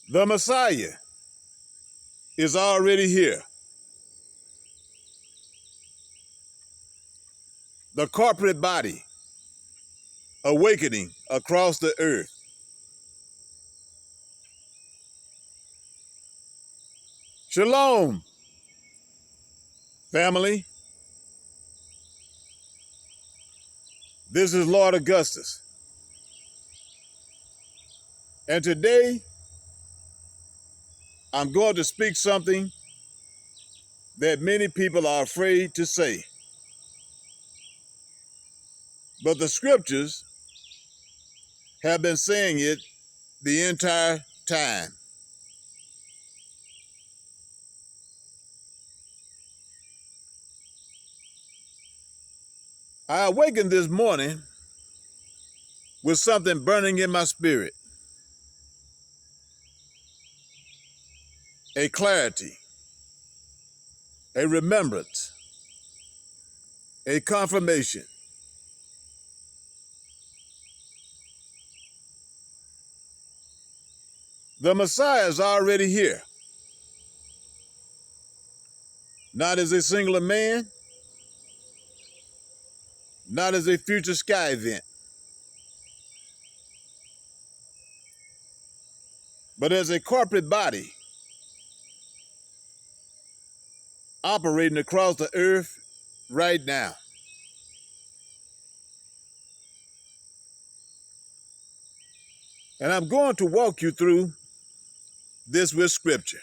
The Messiah is already here. The corporate body awakening across the earth. Shalom, family. This is Lord Augustus. And today, I'm going to speak something that many people are afraid to say. But the scriptures have been saying it the entire time. I awakened this morning with something burning in my spirit. A clarity, a remembrance, a confirmation. The Messiah is already here. Not as a singular man, not as a future sky event, but as a corporate body operating across the earth right now. And I'm going to walk you through this with scripture,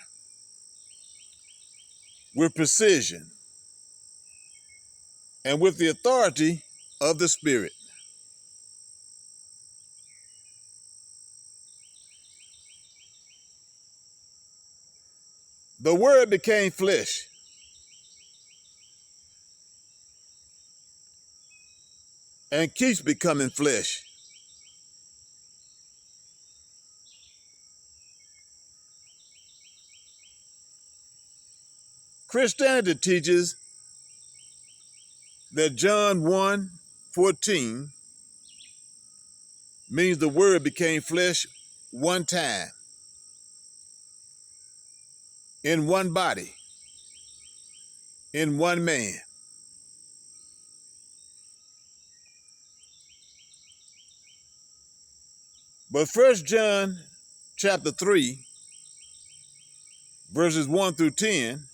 with precision, and with the authority of the Spirit. The Word became flesh. And keeps becoming flesh. Christianity teaches that John 1:14 means the Word became flesh one time, in one body, in one man. But 1 John chapter 3, verses 1 through 10,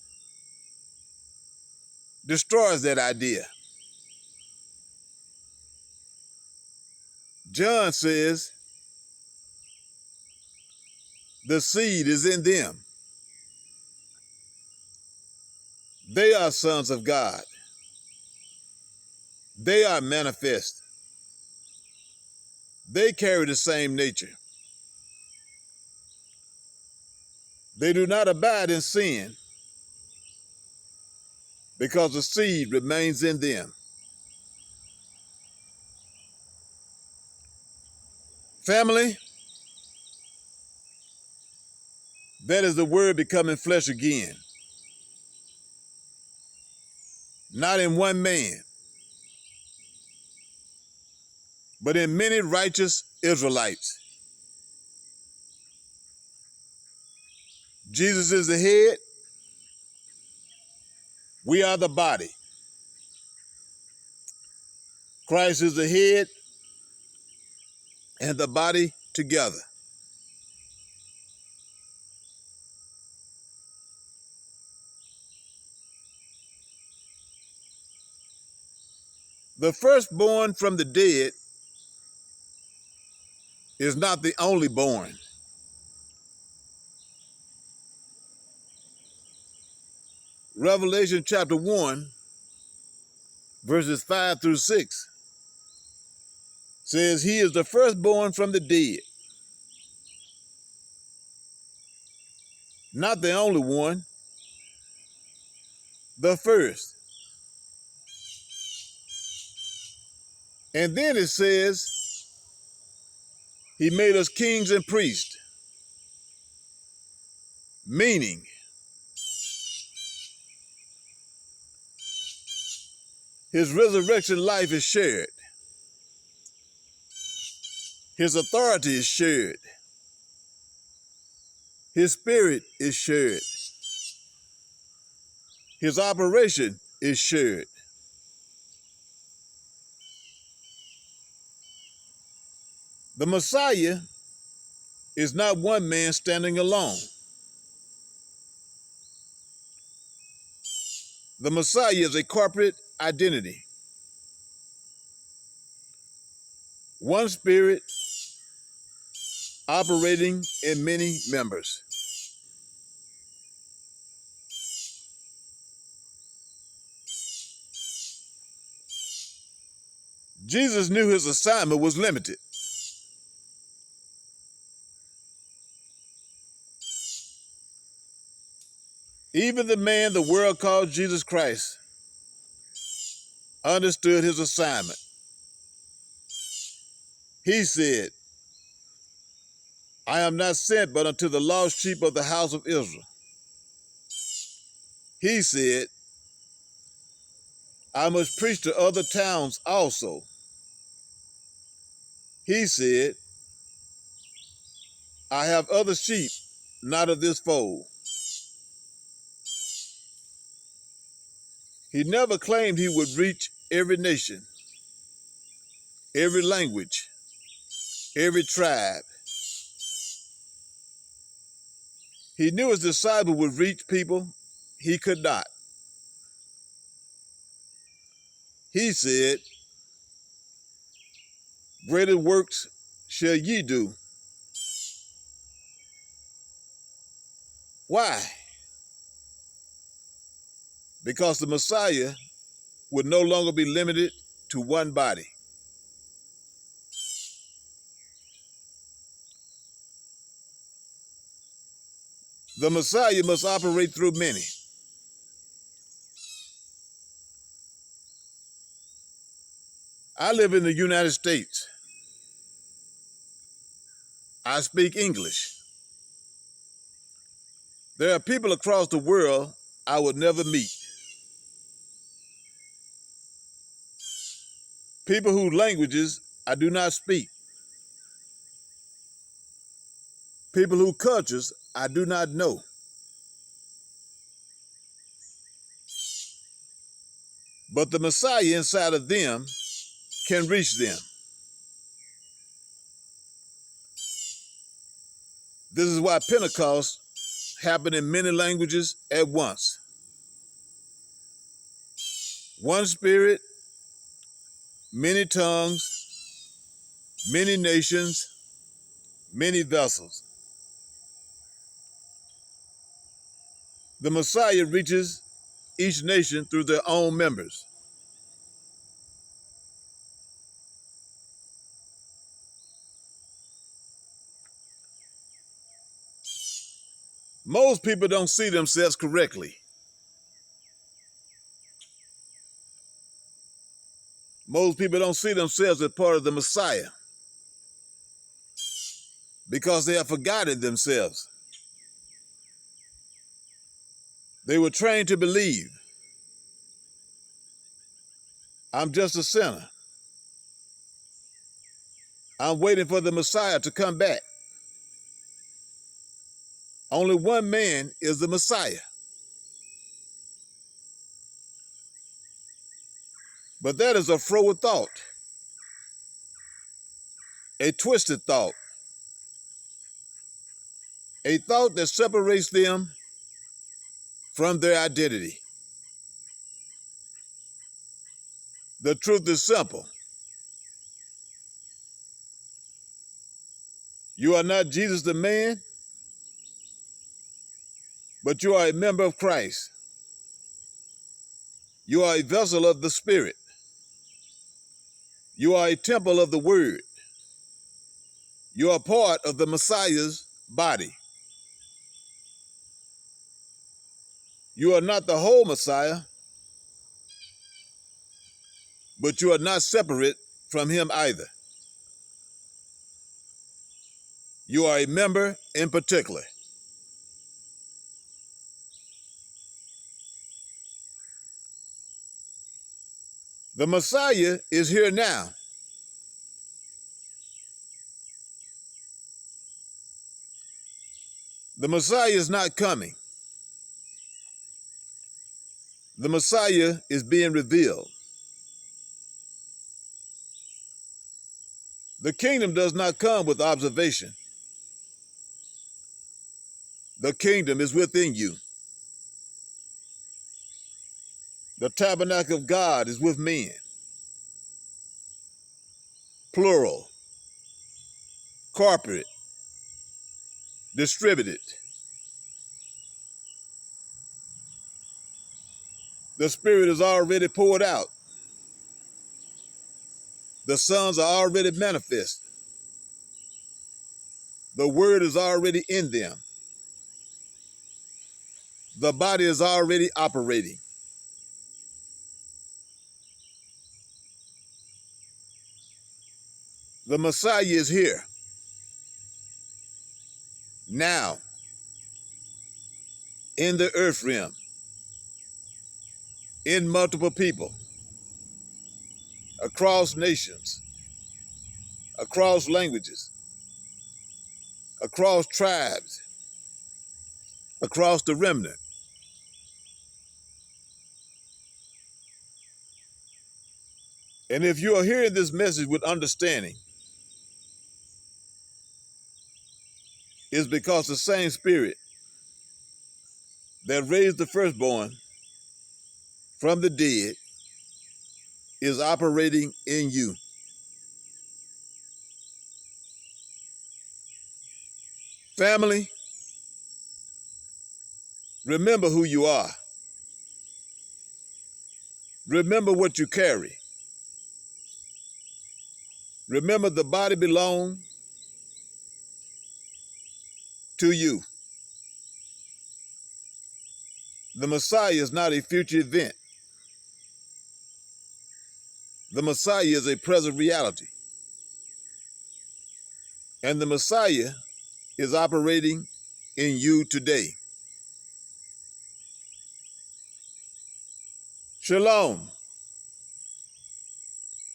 destroys that idea. John says, the seed is in them. They are sons of God. They are manifest. They carry the same nature. They do not abide in sin because the seed remains in them. Family, that is the Word becoming flesh again. Not in one man, but in many righteous Israelites. Jesus is the head. We are the body. Christ is the head and the body together. The firstborn from the dead is not the only born. Revelation chapter 1, verses 5 through 6 says, he is the firstborn from the dead. Not the only one, the first. And then it says, he made us kings and priests, meaning his resurrection life is shared. His authority is shared. His spirit is shared. His operation is shared. The Messiah is not one man standing alone. The Messiah is a corporate identity. One spirit operating in many members. Jesus knew his assignment was limited. Even the man the world called Jesus Christ understood his assignment. He said, I am not sent but unto the lost sheep of the house of Israel. He said, I must preach to other towns also. He said, I have other sheep, not of this fold. He never claimed he would reach every nation, every language, every tribe. He knew his disciple would reach people he could not. He said, greater works shall ye do. Why? Because the Messiah would no longer be limited to one body. The Messiah must operate through many. I live in the United States. I speak English. There are people across the world I would never meet. People whose languages I do not speak. People whose cultures I do not know. But the Messiah inside of them can reach them. This is why Pentecost happened in many languages at once. One spirit, many tongues, many nations, many vessels. The Messiah reaches each nation through their own members. Most people don't see themselves correctly. Most people don't see themselves as part of the Messiah because they have forgotten themselves. They were trained to believe, I'm just a sinner. I'm waiting for the Messiah to come back. Only one man is the Messiah. But that is a froward thought, a twisted thought, a thought that separates them from their identity. The truth is simple. You are not Jesus the man, but you are a member of Christ. You are a vessel of the Spirit. You are a temple of the Word. You are part of the Messiah's body. You are not the whole Messiah, but you are not separate from him either. You are a member in particular. The Messiah is here now. The Messiah is not coming. The Messiah is being revealed. The kingdom does not come with observation. The kingdom is within you. The tabernacle of God is with men. Plural, corporate, distributed. The Spirit is already poured out. The sons are already manifest. The word is already in them. The body is already operating. The Messiah is here, now, in the earth realm, in multiple people, across nations, across languages, across tribes, across the remnant. And if you are hearing this message with understanding, it's because the same Spirit that raised the firstborn from the dead is operating in you. Family, remember who you are. Remember what you carry. Remember the body belongs to you. The Messiah is not a future event. The Messiah is a present reality. And the Messiah is operating in you today. Shalom.